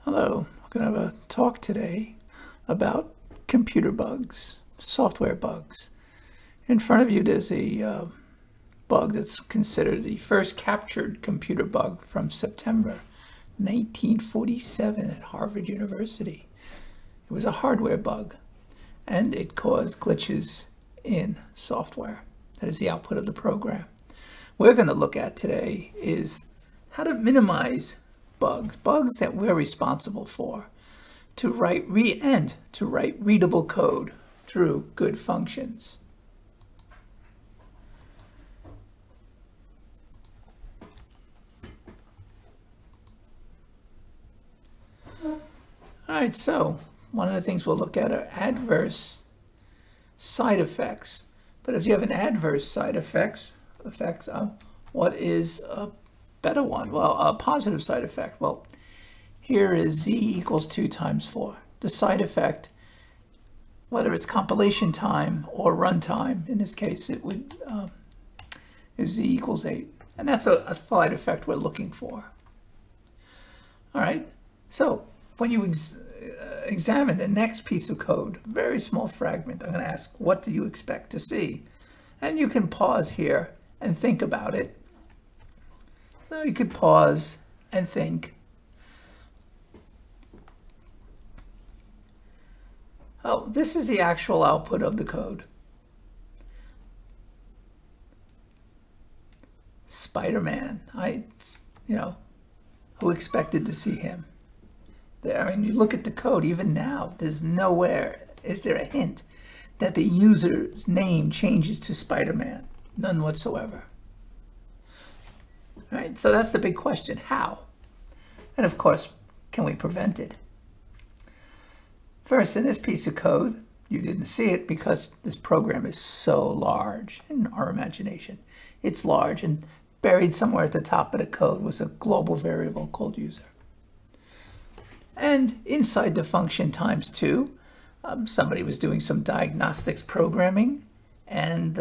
Hello, we're going to have a talk today about computer bugs, software bugs. In front of you there's a bug that's considered the first captured computer bug from September 1947 at Harvard University. It was a hardware bug and it caused glitches in software. That is the output of the program. What we're going to look at today is how to minimize bugs that we're responsible for, to write readable code through good functions. All right, so one of the things we'll look at are adverse side effects. But if you have an adverse side effects, what is a better one? Well, a positive side effect. Well, here is z equals 2 times 4. The side effect, whether it's compilation time or runtime, in this case it would is z equals 8. And that's a side effect we're looking for. All right, so when you examine the next piece of code, very small fragment, I'm going to ask, what do you expect to see? And you can pause here and think about it. So you could pause and think. Oh, this is the actual output of the code. Spider-Man, who expected to see him? There, I mean, you look at the code, even now, there's nowhere is there a hint that the user's name changes to Spider-Man. None whatsoever. All right, so that's the big question, how? And of course, can we prevent it? First, in this piece of code, you didn't see it because this program is so large in our imagination. It's large, and buried somewhere at the top of the code was a global variable called user. And inside the function times 2, somebody was doing some diagnostics programming, and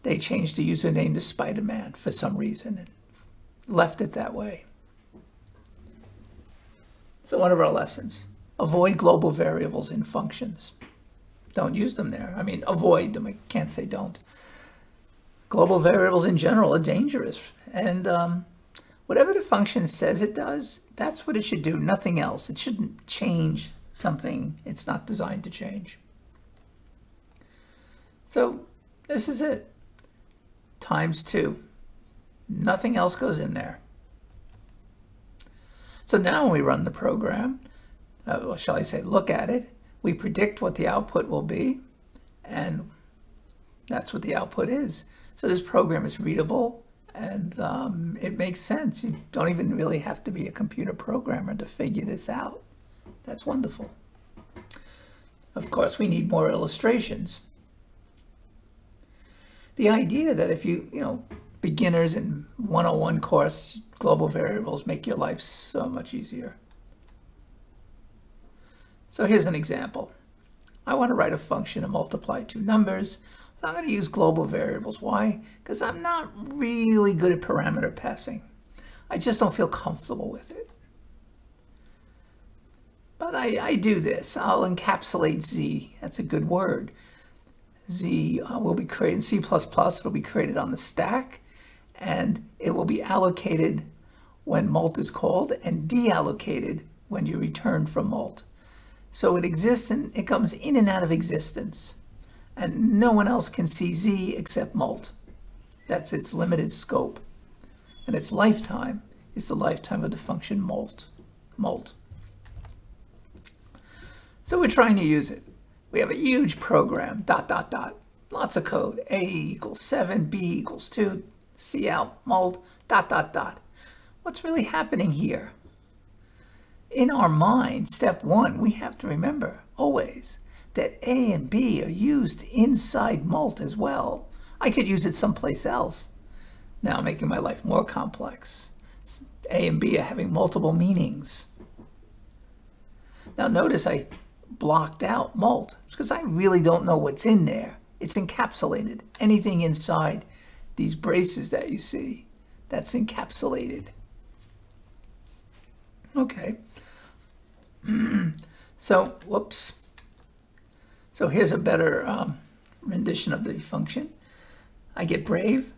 they changed the username to Spider-Man for some reason and left it that way. So one of our lessons, avoid global variables in functions. Don't use them there. I mean, avoid them. I can't say don't. Global variables in general are dangerous. And whatever the function says it does, that's what it should do, nothing else. It shouldn't change something it's not designed to change. So this is it. Times 2. Nothing else goes in there. So now when we run the program, or shall I say look at it, we predict what the output will be, and that's what the output is. So this program is readable, and it makes sense. You don't even really have to be a computer programmer to figure this out. That's wonderful. Of course, we need more illustrations. The idea that if you, beginners in 101 course, global variables make your life so much easier. So here's an example. I want to write a function to multiply 2 numbers. So I'm going to use global variables. Why? Because I'm not really good at parameter passing. I just don't feel comfortable with it. But I do this. I'll encapsulate z. That's a good word. Z will be created in C++. It'll be created on the stack, and it will be allocated when mult is called and deallocated when you return from mult. So it exists and it comes in and out of existence, and no one else can see Z except mult. That's its limited scope, and its lifetime is the lifetime of the function mult. So we're trying to use it. We have a huge program, ... Lots of code. A equals 7, B equals 2, C out, mult, ... What's really happening here? In our mind, step 1, we have to remember always that A and B are used inside mult as well. I could use it someplace else. Now I'm making my life more complex. A and B are having multiple meanings. Now notice I blocked out mult because I really don't know what's in there. It's encapsulated. Anything inside these braces that you see, that's encapsulated. Okay, So, whoops. So here's a better rendition of the function. I get brave,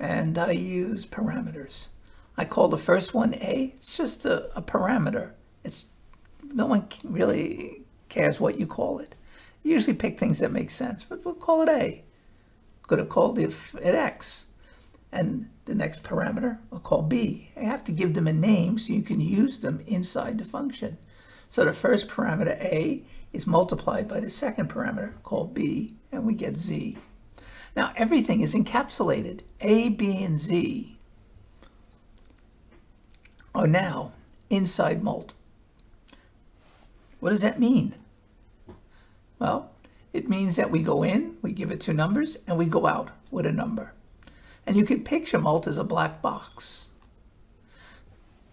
and I use parameters. I call the first one A. It's just a parameter. No one really cares what you call it. You usually pick things that make sense, but we'll call it A. Could have called it X. And the next parameter I'll call B. I have to give them a name so you can use them inside the function. So the first parameter A is multiplied by the second parameter called B, and we get Z. Now everything is encapsulated. A, B, and Z are now inside mult. What does that mean? Well, it means that we go in, we give it two numbers, and we go out with a number. And you can picture mult as a black box.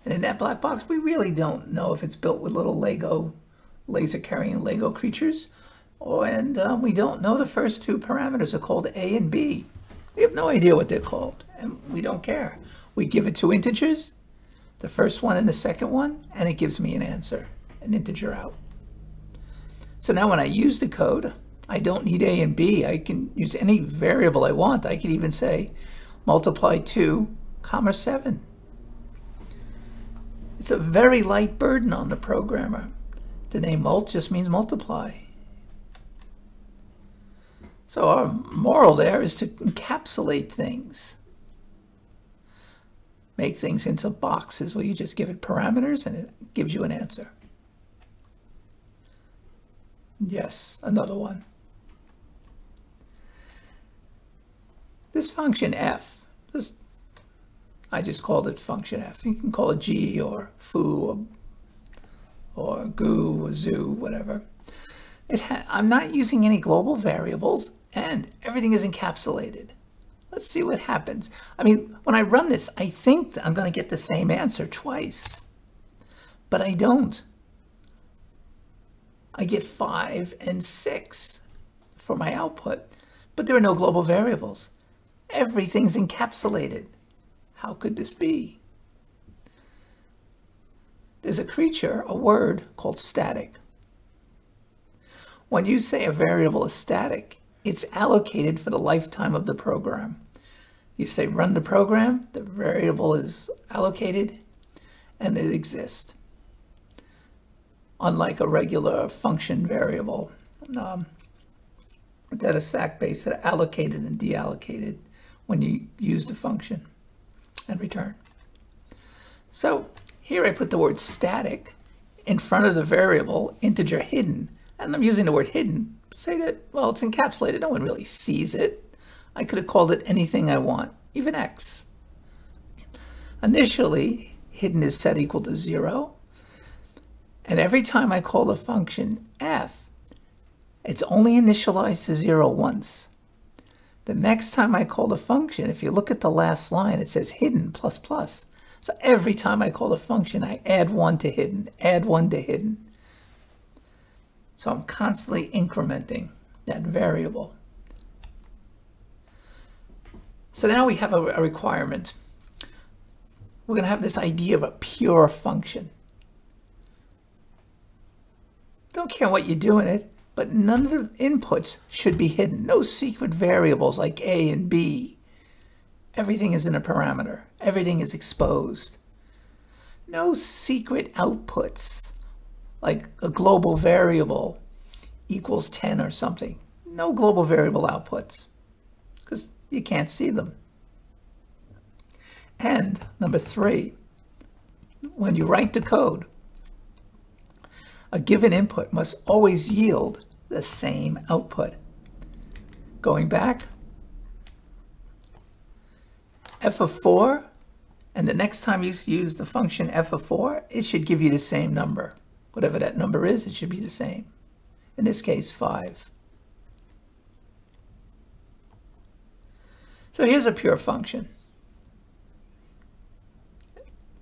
And in that black box, we really don't know if it's built with little laser-carrying Lego creatures, and we don't know the first two parameters are called A and B. We have no idea what they're called, and we don't care. We give it two integers, the first one and the second one, and it gives me an answer, an integer out. So now when I use the code, I don't need A and B. I can use any variable I want. I can even say multiply 2, 7. It's a very light burden on the programmer. The name mult just means multiply. So our moral there is to encapsulate things. Make things into boxes where you just give it parameters and it gives you an answer. Yes, another one. This function f, I just called it function f. You can call it g or foo or goo or zoo, whatever. I'm not using any global variables, and everything is encapsulated. Let's see what happens. I mean, when I run this, I think I'm going to get the same answer twice, but I don't. I get 5 and 6 for my output, but there are no global variables. Everything's encapsulated. How could this be? There's a creature, a word, called static. When you say a variable is static, it's allocated for the lifetime of the program. You say run the program, the variable is allocated, and it exists. Unlike a regular function variable that are stack-based, that are allocated and deallocated when you use the function and return. So here I put the word static in front of the variable integer hidden, and I'm using the word hidden to say that, well, it's encapsulated. No one really sees it. I could have called it anything I want, even x. Initially, hidden is set equal to 0. And every time I call the function f, it's only initialized to 0 once. The next time I call the function, if you look at the last line, it says hidden plus plus. So every time I call the function, I add 1 to hidden, add 1 to hidden. So I'm constantly incrementing that variable. So now we have a requirement. We're going to have this idea of a pure function. Don't care what you do in it, but none of the inputs should be hidden. No secret variables like A and B. Everything is in a parameter. Everything is exposed. No secret outputs like a global variable equals 10 or something. No global variable outputs because you can't see them. And number 3, when you write the code, a given input must always yield the same output. Going back, f of 4, and the next time you use the function f of 4, it should give you the same number. Whatever that number is, it should be the same. In this case, 5. So here's a pure function.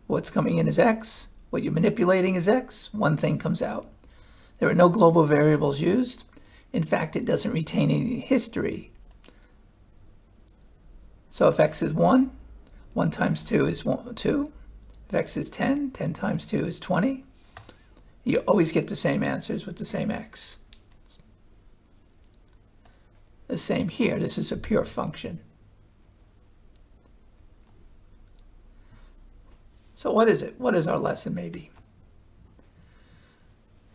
What's coming in is x. What you're manipulating is x. One thing comes out. There are no global variables used. In fact, it doesn't retain any history. So if x is 1, 1 times 2 is 2. If x is 10, 10 times 2 is 20. You always get the same answers with the same x. The same here. This is a pure function. So what is it? What is our lesson maybe?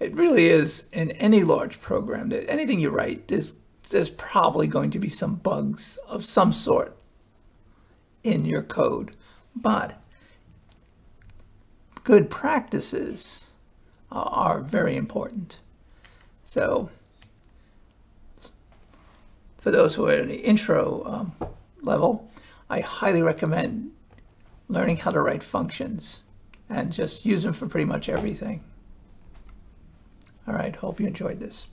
It really is, in any large program, that anything you write, there's probably going to be some bugs of some sort in your code. But good practices are very important. So for those who are at the intro level, I highly recommend learning how to write functions and just use them for pretty much everything. All right, hope you enjoyed this.